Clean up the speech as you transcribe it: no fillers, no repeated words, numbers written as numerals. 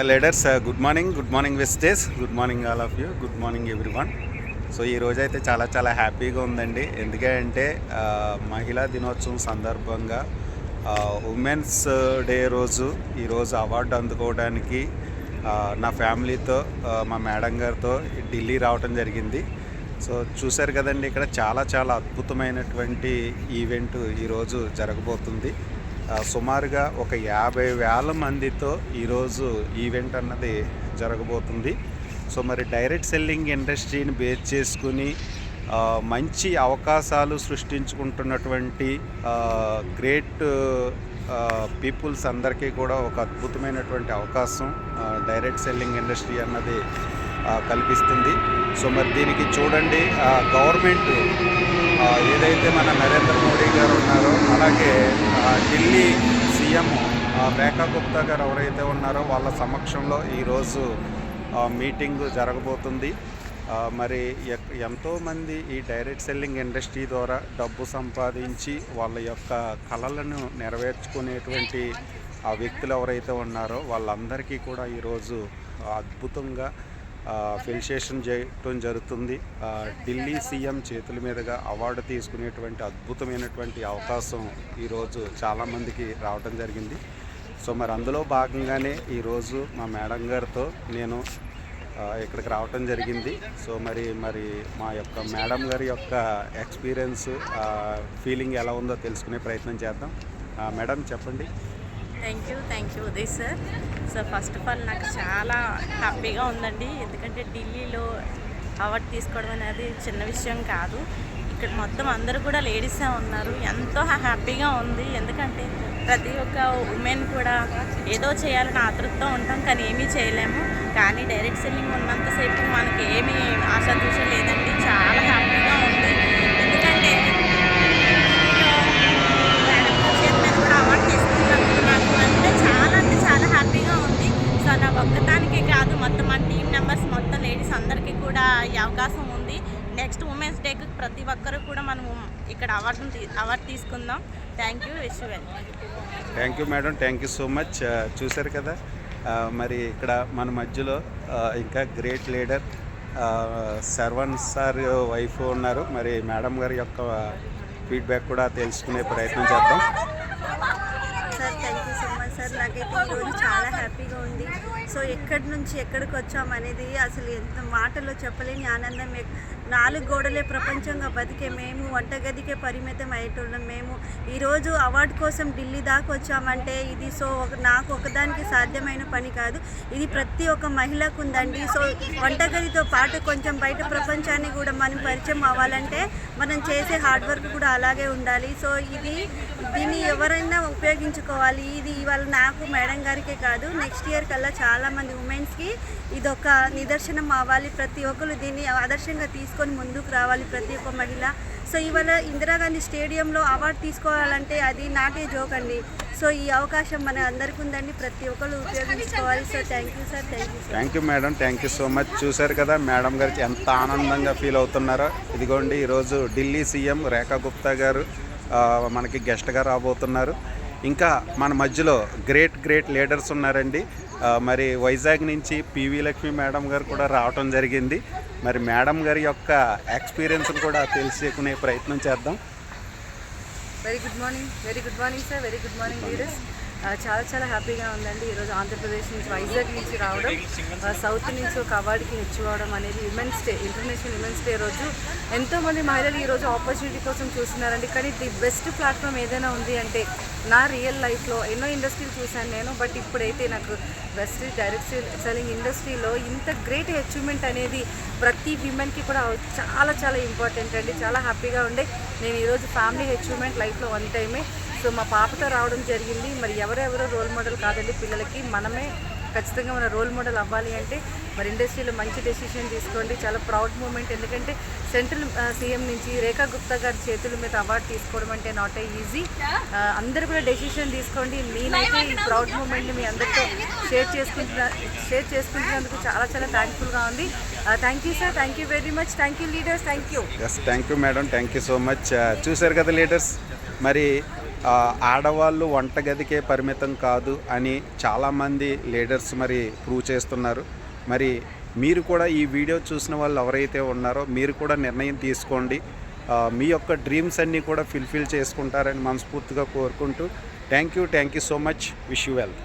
Leaders good morning వెస్టేజ్, good morning all of you, good morning everyone. So ఈ రోజు అయితే చాలా చాలా హ్యాపీగా ఉందండి. ఎందుకంటే మహిళా దినోత్సవం సందర్భంగా ఉమెన్స్ డే రోజు ఈరోజు అవార్డు అందుకోవడానికి నా ఫ్యామిలీతో మా మేడం గారితో ఢిల్లీ రావటం జరిగింది. సో చూశారు కదండి, ఇక్కడ చాలా చాలా అద్భుతమైనటువంటి ఈవెంట్ ఈరోజు జరగబోతుంది. సుమారుగా ఒక 50,000 మందితో ఈరోజు ఈవెంట్ అన్నది జరగబోతుంది. సో మరి డైరెక్ట్ సెల్లింగ్ ఇండస్ట్రీని బేస్ చేసుకుని మంచి అవకాశాలు సృష్టించుకుంటున్నటువంటి గ్రేట్ పీపుల్స్ అందరికీ కూడా ఒక అద్భుతమైనటువంటి అవకాశం డైరెక్ట్ సెల్లింగ్ ఇండస్ట్రీ అన్నది కల్పిస్తుంది. సో మరి దీనికి చూడండి, గవర్నమెంట్ ఏదైతే మన నరేంద్ర మోడీ గారు ఉన్నారో, అలాగే ఢిల్లీ సీఎం రేఖా గుప్తా గారు ఎవరైతే ఉన్నారో వాళ్ళ సమక్షంలో ఈరోజు మీటింగ్ జరగబోతుంది. మరి ఎంతోమంది ఈ డైరెక్ట్ సెల్లింగ్ ఇండస్ట్రీ ద్వారా డబ్బు సంపాదించి వాళ్ళ యొక్క కళలను నెరవేర్చుకునేటువంటి ఆ వ్యక్తులు ఎవరైతే ఉన్నారో వాళ్ళందరికీ కూడా ఈరోజు అద్భుతంగా ఫెలిసిటేషన్ చేయటం జరుగుతుంది. ఢిల్లీ సీఎం చేతుల మీదుగా అవార్డు తీసుకునేటువంటి అద్భుతమైనటువంటి అవకాశం ఈరోజు చాలామందికి రావడం జరిగింది. సో మరి అందులో భాగంగానే ఈరోజు మా మేడం గారితో నేను ఇక్కడికి రావటం జరిగింది. సో మరి మా యొక్క మేడం గారి యొక్క ఎక్స్పీరియన్స్, ఫీలింగ్ ఎలా ఉందో తెలుసుకునే ప్రయత్నం చేద్దాం. మేడం చెప్పండి. Thank you Uday sir. So first of all నాకు చాలా హ్యాపీగా ఉందండి. ఎందుకంటే ఢిల్లీలో అవార్డు తీసుకోవడం అనేది చిన్న విషయం కాదు. ఇక్కడ మొత్తం అందరూ కూడా లేడీసే ఉన్నారు. ఎంతో హ్యాపీగా ఉంది. ఎందుకంటే ప్రతి ఒక్క ఉమెన్ కూడా ఏదో చేయాలని ఆతృతతో ఉంటాం, కానీ ఏమీ చేయలేము. కానీ డైరెక్ట్ సెల్లింగ్ ఉన్నంతసేపు మనకి ఏమీ ఆశాదూష లేదండి. చాలా హ్యాపీగా ఉంది. ఎందుకంటే చాలా హ్యాపీగా ఉంది. సో నాకు ఒక్కదానికే కాదు, మొత్తం మన టీం మెంబర్స్ మొత్తం లేడీస్ అందరికీ కూడా ఈ అవకాశం ఉంది. నెక్స్ట్ ఉమెన్స్ డేకి ప్రతి ఒక్కరు కూడా మనం ఇక్కడ అవార్డు తీసుకుందాం. Thank you, wish you well. Thank you madam, thank you so much. చూశారు కదా, మరి ఇక్కడ మన మధ్యలో ఇంకా great leader Sarwan sir wife ఉన్నారు. మరి మేడం గారి యొక్క ఫీడ్బ్యాక్ కూడా తెలుసుకునే ప్రయత్నం చేద్దాం. Sir thank you so much sir. నాకైతే ఈరోజు చాలా హ్యాపీగా ఉంది. సో ఎక్కడి నుంచి ఎక్కడికి వచ్చామనేది అసలు ఎంత మాటల్లో చెప్పలేని ఆనందం. 4 గోడలే ప్రపంచంగా బతికే మేము, వంటగదికే పరిమితం అయ్యేటోళ్ళం మేము ఈరోజు అవార్డు కోసం ఢిల్లీ దాకా వచ్చామంటే ఇది నాకు ఒకదానికి సాధ్యమైన పని కాదు. ఇది ప్రతి ఒక్క మహిళకు ఉందండి. సో వంటగదితో పాటు కొంచెం బయట ప్రపంచాన్ని కూడా మనం పరిచయం అవ్వాలంటే మనం చేసే హార్డ్ వర్క్ కూడా అలాగే ఉండాలి. సో దీన్ని ఎవరైనా ఉపయోగించుకోవాలి. ఇది ఇవాళ నాకు మేడం గారికే కాదు, నెక్స్ట్ ఇయర్ కల్లా చాలామంది ఉమెన్స్కి ఇదొక నిదర్శనం అవ్వాలి. ప్రతి ఒక్కరు దీన్ని ఆదర్శంగా తీసుకొని ముందుకు రావాలి, ప్రతి ఒక్క మహిళ. సో ఇవాళ ఇందిరాగాంధీ స్టేడియంలో అవార్డు తీసుకోవాలంటే అది నాకే జోక్ అండి. సో ఈ అవకాశం మన అందరికీ ఉందండి, ప్రతి ఒక్కరు ఉపయోగించుకోవాలి. So thank you sir. Thank you madam, thank you so much. చూశారు కదా మేడం గారికి ఎంత ఆనందంగా ఫీల్ అవుతున్నారో. ఇదిగోండి, ఈరోజు ఢిల్లీ సీఎం రేఖా గుప్తా గారు మనకి గెస్ట్గా రాబోతున్నారు. ఇంకా మన మధ్యలో గ్రేట్ లీడర్స్ ఉన్నారండి. మరి వైజాగ్ నుంచి పివి లక్ష్మి మేడం గారు కూడా రావటం జరిగింది. మరి మేడం గారి యొక్క ఎక్స్పీరియన్స్ని కూడా తెలుసుకునే ప్రయత్నం చేద్దాం. Very good morning sir. Very good morning leaders. చాలా హ్యాపీగా ఉందండి. ఈరోజు ఆంధ్రప్రదేశ్ నుంచి వైజాగ్ నుంచి రావడం, సౌత్ నుంచి ఒక అవార్డుకి హెచ్చుకోవడం అనేది women's day, international women's day రోజు ఎంతోమంది మహిళలు ఈరోజు ఆపర్చునిటీ కోసం చూస్తున్నారండి. కానీ ది బెస్ట్ ప్లాట్ఫామ్ ఏదైనా ఉంది అంటే నా రియల్ లైఫ్లో ఎన్నో ఇండస్ట్రీలు చూశాను నేను, బట్ ఇప్పుడైతే నాకు బెస్ట్ డైరెక్ట్ సెల్లింగ్ ఇండస్ట్రీలో ఇంత గ్రేట్ అచీవ్మెంట్ అనేది ప్రతి విమెన్కి కూడా చాలా ఇంపార్టెంట్ అండి. చాలా హ్యాపీగా ఉండే. నేను ఈరోజు ఫ్యామిలీ అచీవ్మెంట్ లైఫ్లో 1 టైమే. సో మా పాపతో రావడం జరిగింది. మరి ఎవరెవరో రోల్ మోడల్ కాదండి, పిల్లలకి మనమే ఖచ్చితంగా మన రోల్ మోడల్ అవ్వాలి అంటే మరి ఇండస్ట్రీలో మంచి డెసిషన్ తీసుకోండి. చాలా ప్రౌడ్ మూమెంట్. ఎందుకంటే సెంట్రల్ సీఎం నుంచి రేఖా గుప్తా గారి చేతుల మీద అవార్డు తీసుకోవడం అంటే నాట్ ఈజీ. అందరూ కూడా డెసిషన్ తీసుకోండి. నేనైతే ఈ ప్రౌడ్ మూమెంట్ని మీ అందరితో షేర్ చేసుకుంటున్నందుకు చాలా థ్యాంక్ఫుల్గా ఉంది. Thank you sir. Thank you very much. Thank you leaders. Thank you. Thank you madam, thank you so much. చూశారు కదా లీడర్స్, మరి ఆడవాళ్ళు వంటగదికే పరిమితం కాదు అని చాలామంది లీడర్స్ మరి ప్రూవ్ చేస్తున్నారు. మరి మీరు కూడా ఈ వీడియో చూసిన వాళ్ళు ఎవరైతే ఉన్నారో మీరు కూడా నిర్ణయం తీసుకోండి. మీ యొక్క డ్రీమ్స్ అన్నీ కూడా ఫుల్ఫిల్ చేసుకుంటారని మనస్ఫూర్తిగా కోరుకుంటూ thank you so much. Wish you well.